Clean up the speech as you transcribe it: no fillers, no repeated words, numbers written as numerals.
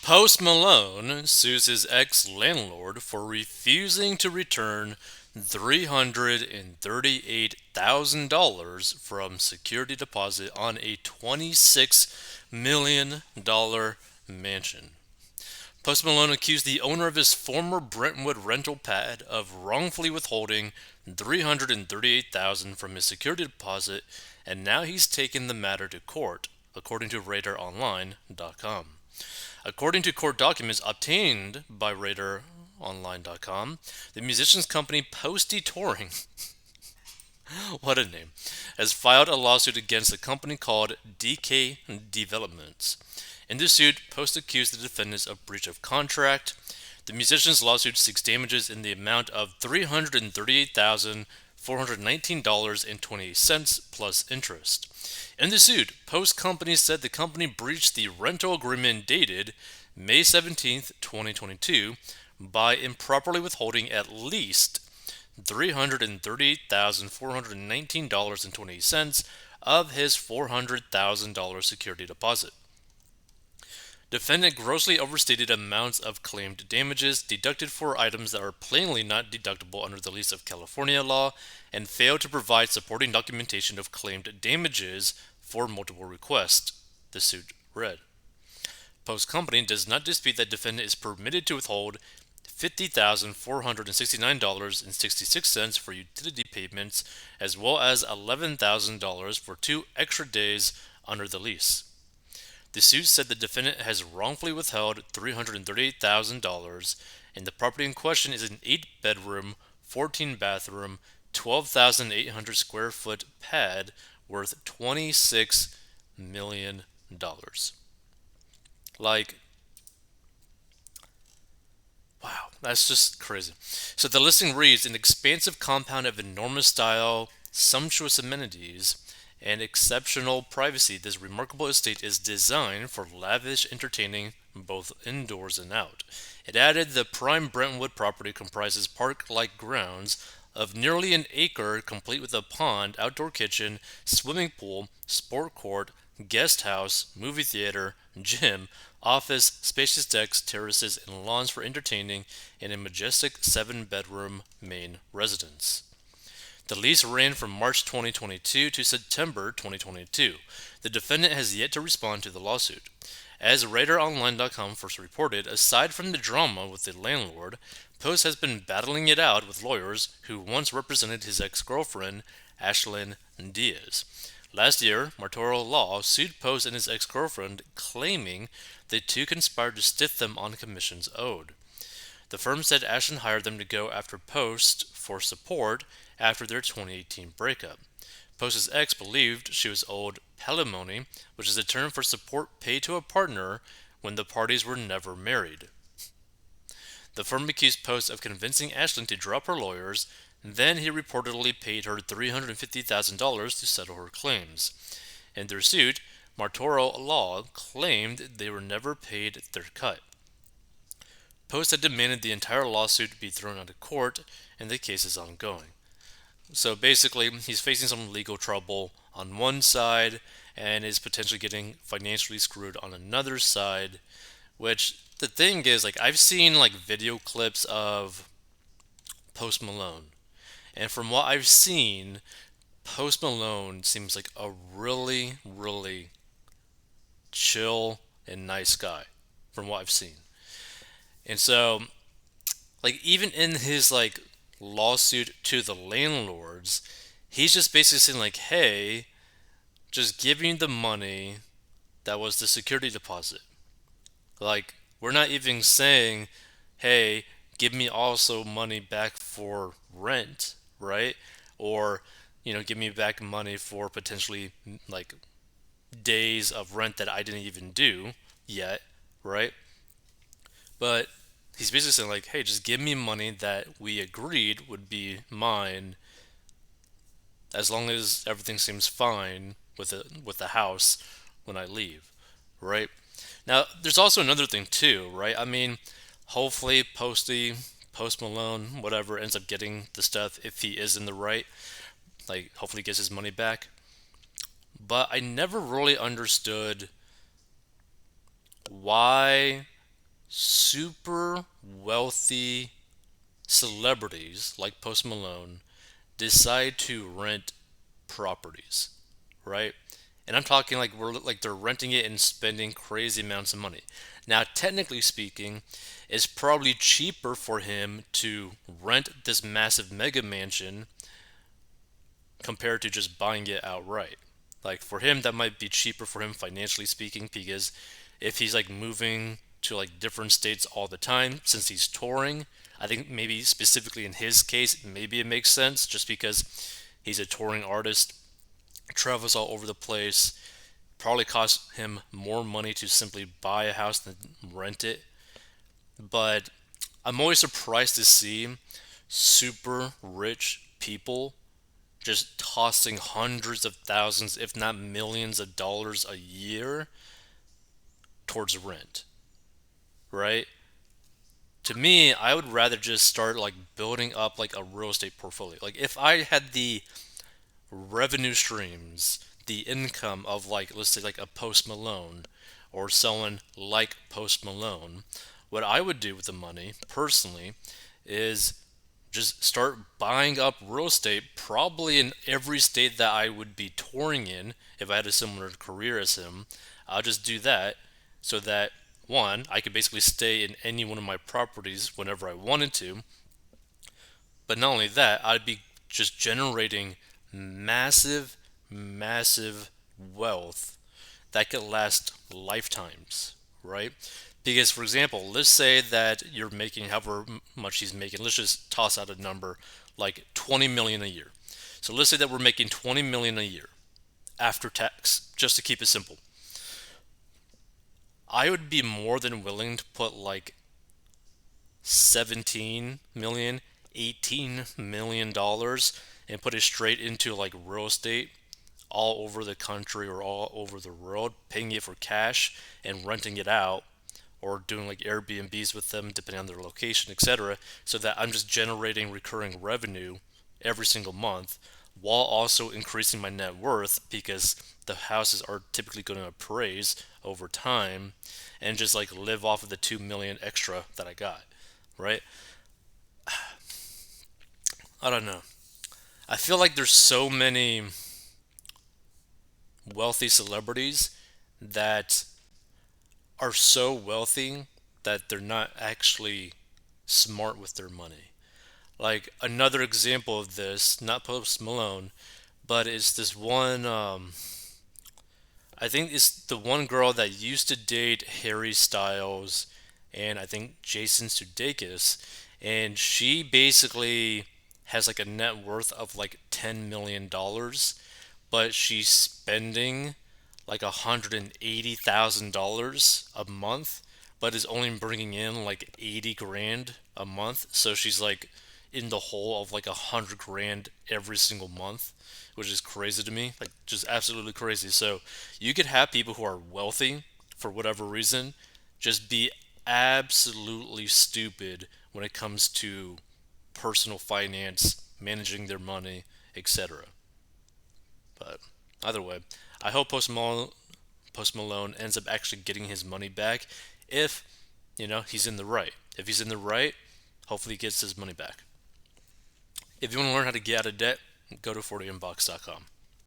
Post Malone sues his ex landlord for refusing to return $338,000 from security deposit on a $26 million mansion. Post Malone accused the owner of his former Brentwood rental pad of wrongfully withholding $338,000 from his security deposit, and now he's taken the matter to court, according to RadarOnline.com. According to court documents obtained by RadarOnline.com, the musician's company Posty Touring, what a name, has filed a lawsuit against a company called DK Developments. In the suit, Post accused the defendants of breach of contract. The musician's lawsuit seeks damages in the amount of $338,419.28 plus interest. In the suit, Post Company said the company breached the rental agreement dated May 17th, 2022 by improperly withholding at least $338,419.20 of his $400,000 security deposit. Defendant grossly overstated amounts of claimed damages deducted for items that are plainly not deductible under the lease of California law and failed to provide supporting documentation of claimed damages for multiple requests, the suit read. Post Company does not dispute that defendant is permitted to withhold $50,469.66 for utility payments as well as $11,000 for 2 extra days under the lease. The suit said the defendant has wrongfully withheld $338,000, and the property in question is an 8 bedroom, 14 bathroom, 12,800 square foot pad worth $26 million. Like, wow, that's just crazy. So the listing reads an expansive compound of enormous style, sumptuous amenities, and exceptional privacy. This remarkable estate is designed for lavish entertaining both indoors and out. It added the prime Brentwood property comprises park-like grounds of nearly an acre complete with a pond, outdoor kitchen, swimming pool, sport court, guest house, movie theater, gym, office, spacious decks, terraces, and lawns for entertaining in a majestic 7 bedroom main residence. The lease ran from March 2022 to September 2022. The defendant has yet to respond to the lawsuit. As RadarOnline.com first reported, aside from the drama with the landlord, Post has been battling it out with lawyers who once represented his ex-girlfriend, Ashlyn Diaz. Last year, Martoro Law sued Post and his ex-girlfriend, claiming the two conspired to stiff them on commissions owed. The firm said Ashton hired them to go after Post for support after their 2018 breakup. Post's ex believed she was owed palimony, which is a term for support paid to a partner when the parties were never married. The firm accused Post of convincing Ashton to drop her lawyers, then he reportedly paid her $350,000 to settle her claims. In their suit, Martoro Law claimed they were never paid their cut. Post had demanded the entire lawsuit be thrown out of court, and the case is ongoing. So basically, he's facing some legal trouble on one side and is potentially getting financially screwed on another side. Which the thing is, like, I've seen like video clips of Post Malone, and from what I've seen, Post Malone seems like a really, really chill and nice guy from what I've seen. And so, like, even in his like lawsuit to the landlords, he's just basically saying like, "Hey, just give me the money that was the security deposit." Like, we're not even saying, "Hey, give me also money back for rent," right? Or, give me back money for potentially like days of rent that I didn't even do yet, right? But he's basically saying like, "Hey, just give me money that we agreed would be mine as long as everything seems fine with the house when I leave," right? Now, there's also another thing too, right? I mean, hopefully Post Malone, whatever, ends up getting the stuff if he is in the right. Like, hopefully gets his money back. But I never really understood why super wealthy celebrities like Post Malone decide to rent properties, right? And I'm talking like we're like they're renting it and spending crazy amounts of money. Now, technically speaking, it's probably cheaper for him to rent this massive mega mansion compared to just buying it outright. Like for him, that might be cheaper for him financially speaking because if he's like moving to like different states all the time since he's touring, I think maybe specifically in his case, maybe it makes sense just because he's a touring artist, travels all over the place. Probably costs him more money to simply buy a house than rent it. But I'm always surprised to see super rich people just tossing hundreds of thousands, if not millions of dollars a year towards rent, right? To me, I would rather just start like building up like a real estate portfolio. Like if I had the revenue streams, the income of like let's say like a Post Malone or someone like Post Malone, what I would do with the money personally is just start buying up real estate probably in every state that I would be touring in if I had a similar career as him. I'll just do that so that one, I could basically stay in any one of my properties whenever I wanted to, but not only that, I'd be just generating massive, massive wealth that could last lifetimes, right? Because, for example, let's say that you're making however much he's making. Let's just toss out a number like 20 million a year. So let's say that we're making 20 million a year after tax, just to keep it simple. I would be more than willing to put like 17 million, 18 million dollars and put it straight into like real estate all over the country or all over the world, paying it for cash and renting it out or doing like Airbnbs with them depending on their location, etc. So that I'm just generating recurring revenue every single month while also increasing my net worth because the houses are typically going to appraise over time and just like live off of the 2 million extra that I got, right? I don't know. I feel like there's so many wealthy celebrities that are so wealthy that they're not actually smart with their money. Like another example of this, not Post Malone, but it's this one. I think it's the one girl that used to date Harry Styles and I think Jason Sudeikis, and she basically has like a net worth of like $10 million, but she's spending like $180,000 a month, but is only bringing in like 80 grand a month. So she's like in the hole of like 100 grand every single month, which is crazy to me. Like just absolutely crazy. So you could have people who are wealthy for whatever reason just be absolutely stupid when it comes to personal finance, managing their money, etc. But either way, I hope Post Malone ends up actually getting his money back if, he's in the right. If he's in the right, hopefully he gets his money back. If you want to learn how to get out of debt, go to 40inbox.com.